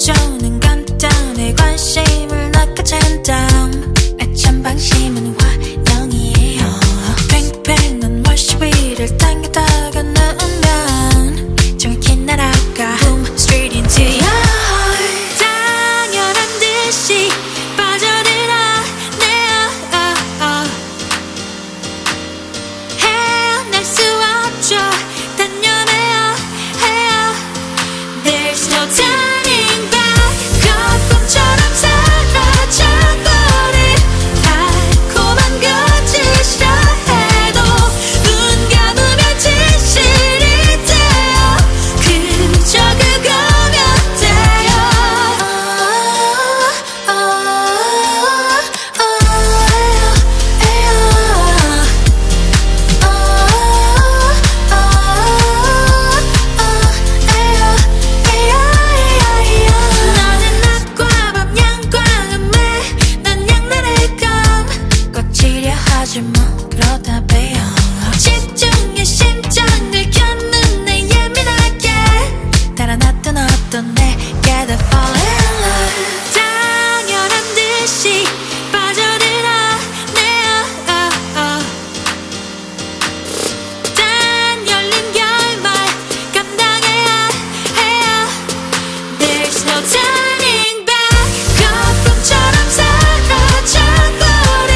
기초는 간단해. 관심을 낚아챈 다음 애찬 방심은 환영이에요. 팽팽한 워시 위를 당기다가 누우면 정확히 날아가 Boom straight into your heart. 당연한 듯이 빠져들어 헤어날 수 없죠. 단연해요 해요. There's no turning back. 거품처럼 사라져버린 달콤한 거짓이라 해도 눈 감으면 진실이 돼요. 그저 그거면 돼요. 나는 낮과 밤 양과 음에 난 양날의 검 꽉치려 하지 뭐 그러다 배요. 집중해 심장을 켜는 내 예민하게 달아났던 어떤 내게 다 fall in love. 당연한 듯이 빠져들어 단 열린 결말 감당해야 해요. There's no turning back. 거품처럼 사라져버린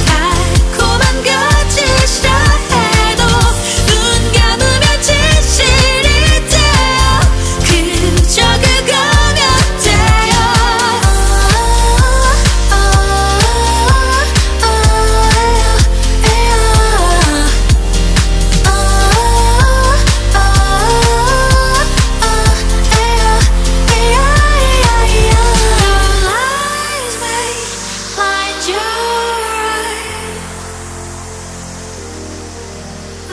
달콤한 거짓이라 해도 눈 감으면 진실이 돼요. 그저 그거면 돼요. Lies may blind your eyes.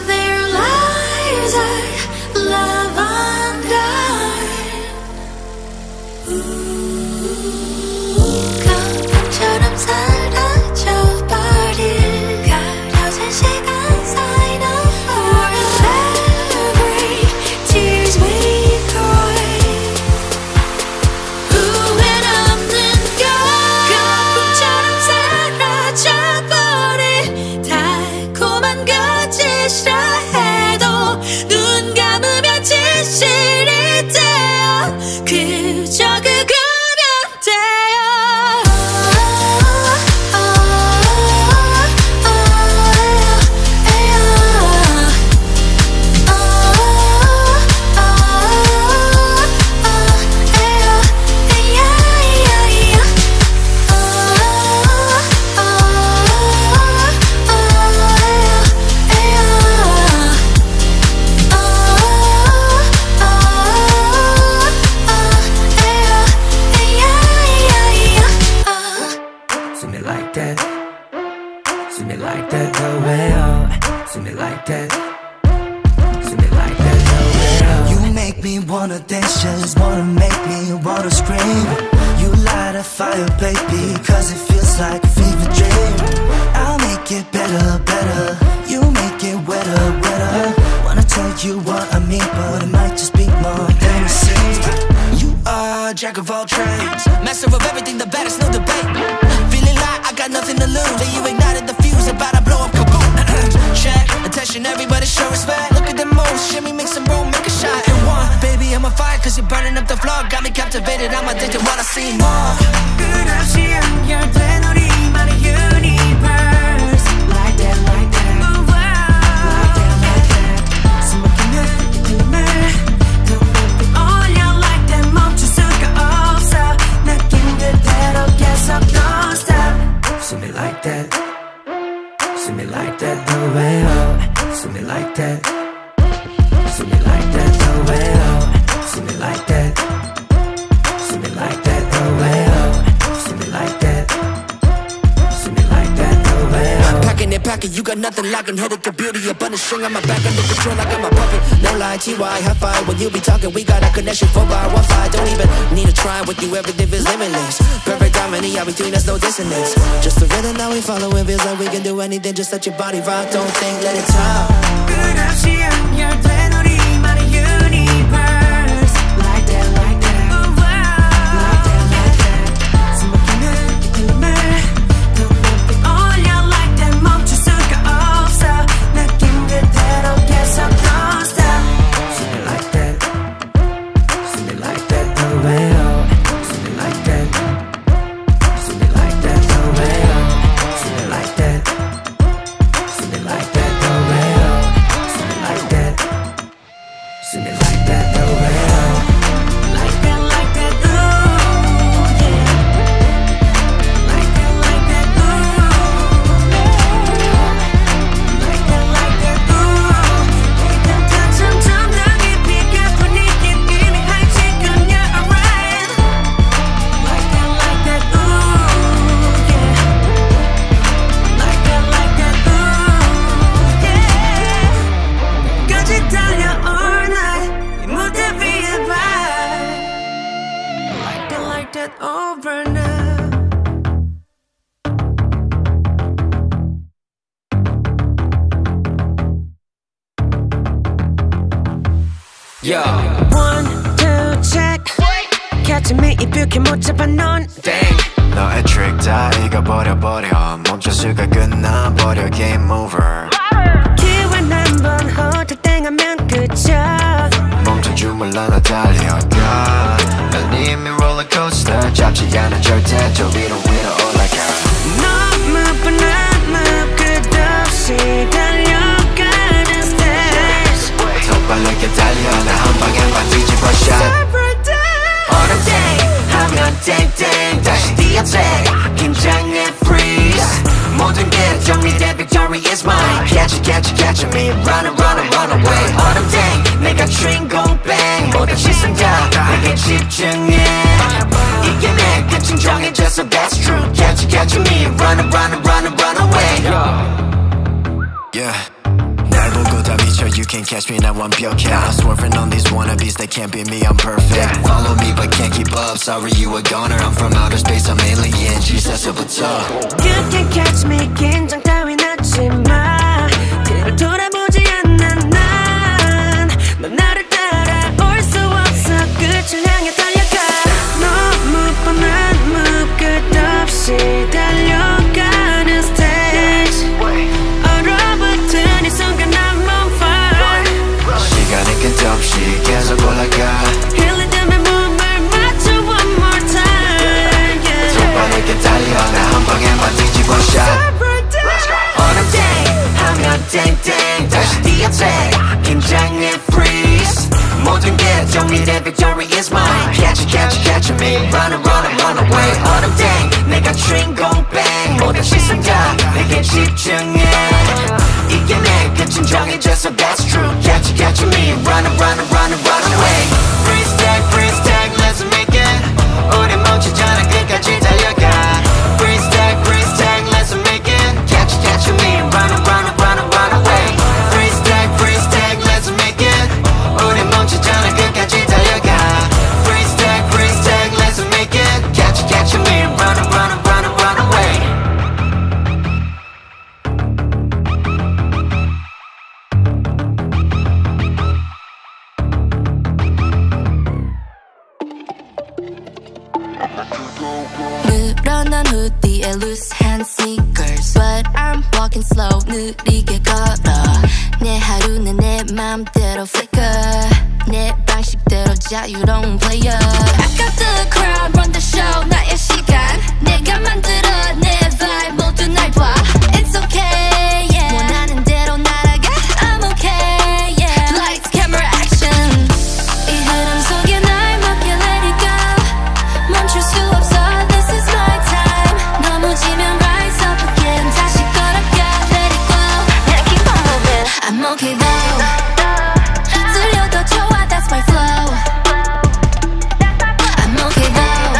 Their lies are love undone. 거품처럼 사라져버린 가려진 시간 사이 너 for every tears we cry. 후회는 없는 걸. 거품처럼 사라져버린 달콤한 거짓이라 해도 눈 감으면 진실이 돼요. 그저 그거면 돼요. See me like that. See me like that the way up. See me like that. See me like that the way up. You make me wanna dance, just wanna make me wanna scream. You light a fire, baby, cause it feels like a fever dream. I'll make it better, better. You make it wetter, wetter. Wanna tell you what I mean, but it might just be more than it seems. You are a jack of all trades, master of everything, the baddest, no debate. Feeling like I got nothing to lose, and you ignited the fuse, about to blow up, kaboom. Check, attention, everybody show respect. Look at the moves, shimmy, make some room, make a shot in one. Baby, I'm on fire, cause you're burning up the floor. Got me captivated, I'm addicted, wanna see more. 끝없이 연결된 우리만의 universe. Like that, like that. Like that, like that. 숨막히는 꿈을 더 높이 올려 like that. 멈출 수가 없어. 느낌 그대로 계속 don't stop. See me like that. See me like that the way up. See me like that. See me like that the way up. See me like that. See me like that the way up. See me like that. See me like that the way up. Packing it, packing, you got nothing locking. Headed to beauty, a bunch of string on my back. Under control, I got my puppet. No lie, TY, high five. When you be talking, we got a connection 4 by Wi-Fi. Don't even need to try with you, everything is limitless. Perfect harmony, yeah, between us, no dissonance. Just the rhythm that we follow, it feels like we can do anything. Just let your body rock, don't think, let it talk. 끝없이 연결된 우리만의 universe. Like that, like that. See me like that, the way Like that, ooh, yeah. Like that, ooh, yeah. Like that, ooh. 이젠 다 점점 더 깊이 가고 느낀 이미 한치건 you're alright. Like that, ooh, yeah. Like that, ooh, yeah. 끝까지 달려 all night 이 무대 위에 vibe. Like that over now. Yo, 1, 2, check. catching me 이렇게 못 잡아 넌 dang 너의 트릭 다 잊어버려버려 멈출 수가 끝나버려 game over 기회는 한번 호들땡하면 끝이야 멈춰줌을 나눠 달려가 난 이미 롤러코스터 잡지 않아 절대 저 위로 올라가 너무 뻔한 끝없이 달려가는 stage 더 빠르게 달려 나 한 방에만 뒤집어 shot On a day 하면 땡땡 다시 뛰어대 긴장해 freeze 모든 게 정리돼 victory is mine Catch it, catch it, catch me Run it, run it, run away On a day 내가 주인공 bang 모든 시선 다 내게 집중해 이게 내 끝인 정해져서 that's true Catch it, catch me Run it, run it, run it, run away Yeah 날 보고 다 미쳐 You can't catch me 난 완벽해 I'm swerving on these wannabes They can't beat me I'm perfect Follow me but can't keep up Sorry you a goner I'm from outer space I'm alien 지사서부터 You can catch me 긴장 따윈 하지 마 뒤를 돌아보지 않는 넌 나를 따라올 수 없어 끝을 향해 달려가 너무 뻔한 끝없이 달려가는 stage 얼어붙은 이 순간 I'm on fire 시간이 끝없이 계속 올라가 흘리듬의 몸을 맞춰 one more time yeah. 더 빠르게 달려 나 한 방에만 뒤집어 shot On a day 하면 땡땡 다시 뛰어대 긴장해 freeze 모든 게 정리돼 victory is mine Catch it, catch it, catch me Run it, run it, run away On a day 내가 주인공 bang 모든 시선 다 내게 집중해 이게 내 끝인 정해져서 that's true Catch it, catch me Run it, run it, run it, run away Freeze tag, let's make it 우리 멈추지 않아 끝까지 달려가 Freeze tag, let's make it Catch me Run it, run it, run it, run away Freeze tag, let's make it 우리 멈추지 않아 끝까지 달려가 Freeze tag, let's make it Catch me Run it, run it, run it, run away 늘어난 후디에 loose hand sneakers But I'm walking slow 느리게 걸어 내 하루는 내 맘대로 flicker 내 방식대로 자유로운 player I got the crowd run the show 나의 시간 내가 만들어 내 vibe 모두 날 봐 It's okay yeah 원하는 대로 날아가 I'm okay yeah Lights camera action 이 흐름 속에 날 맡겨 let it go 멈출 수 없어 This is my time 넘어지면 rise up again 다시 걸어가 let it go Yeah keep on moving I'm okay though 들려도 좋아 that's my flow I'm okay though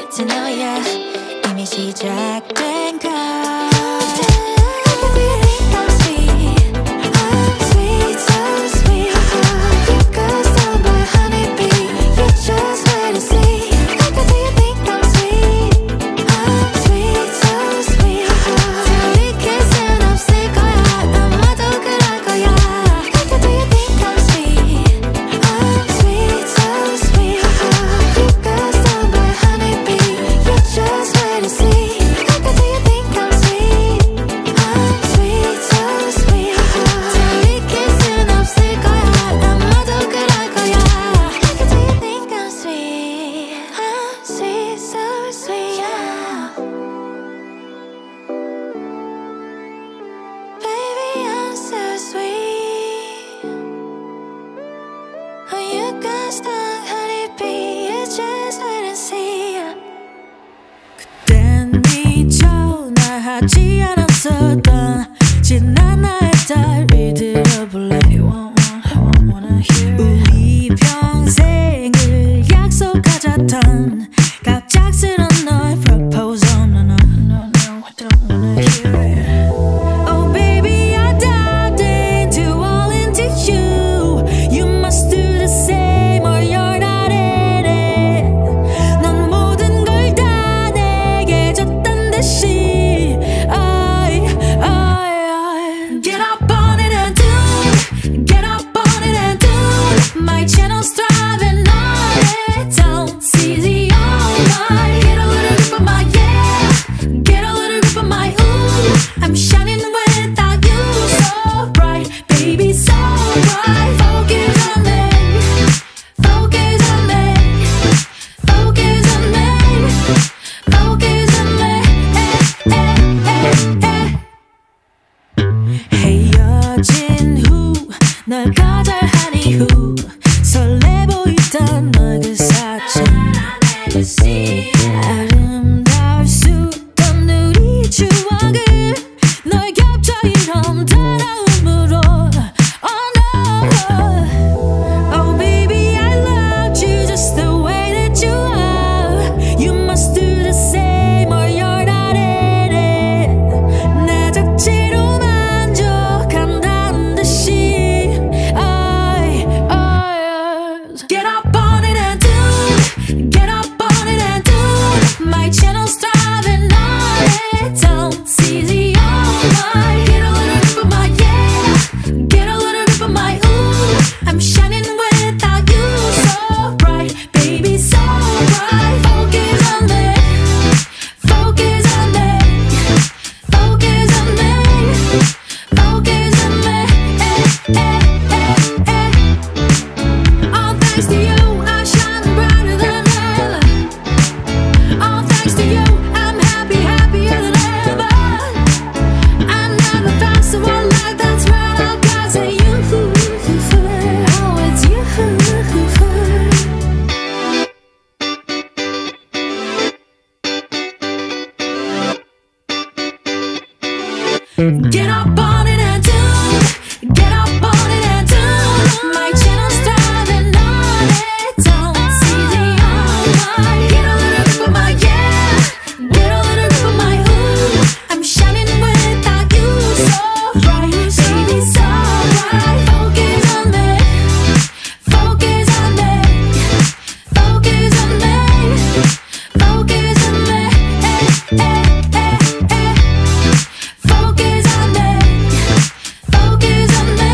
이제 너야 이미 시작된 걸 하지 않았었던 지난 나의 딸을 들어볼래 우리 평생을 약속하자던 갑작스런 너의 proposal No, no, no, no, I don't wanna hear it Oh baby, I dived into all into you You must do the same or you're not in it 넌 모든 걸 다 내게 줬단 듯이 Get up on it and do Get up on it and do My channel's thriving on it Don't see the online Get a little grip of my yeah Get a little grip of my ooh I'm shining without you So bright, baby, so bright Focus on me Focus on me Focus on me Focus on me 헤어진 후 널 거절한 이후 설레 보이던 너의 그 사진 아름다울 수 없던 우리 추억을 널 겹쳐 이런 더러움으로 Oh no Oh baby I loved you just the way that you are You must do the same or you're not in it 나 자체로 만족한다는 듯이 Get up on it and do Get up on it and do My channel's thriving on it Don't see the online Get a little grip of my yeah Get a little grip of my ooh I'm shining without you So bright, baby, so bright Focus on me Focus on me Focus on me Focus on me All thanks to you, I shine brighter than ever All thanks to you, I'm happy, happier than ever I never found someone like that's right out cause of you Oh, it's you Get up on it and do Get up on it and do My channel's thriving on it Don't see the online Get a little grip of my yeah Get a little grip of my ooh I'm shining without you So bright, baby, so bright Focus on me Focus on me Focus on me Focus on me Focus on me Focus on me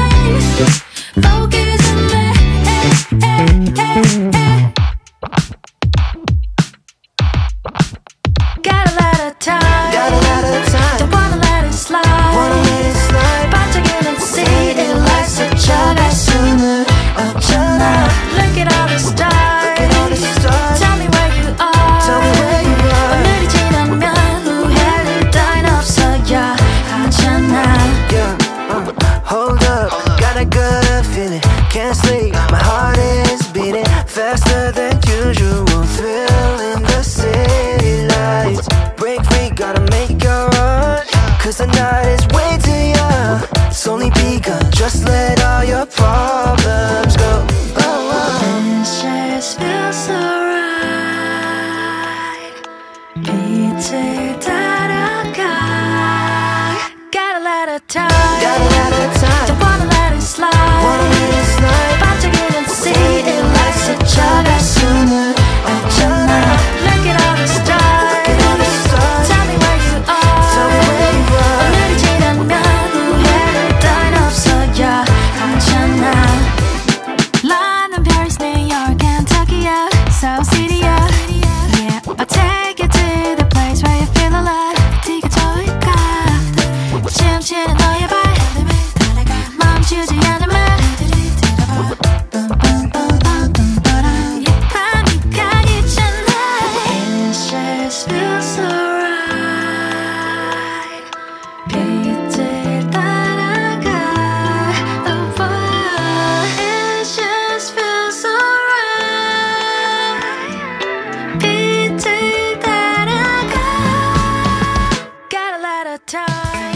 Focus on me Got a lot of time Don't wanna let it slide 반짝이는 city lights 스쳐갈 수는 없잖아 Look at all the stars Tell me where you are 오늘이 지나면 후회를 따윈 없어야 하잖아 Hold up, got a good feeling Can't sleep, my heart is beating Faster than usual Thrill in the city lights Break free, gotta make a run Cause the night is way too young It's only begun, just let all your problems go This just feels so right time.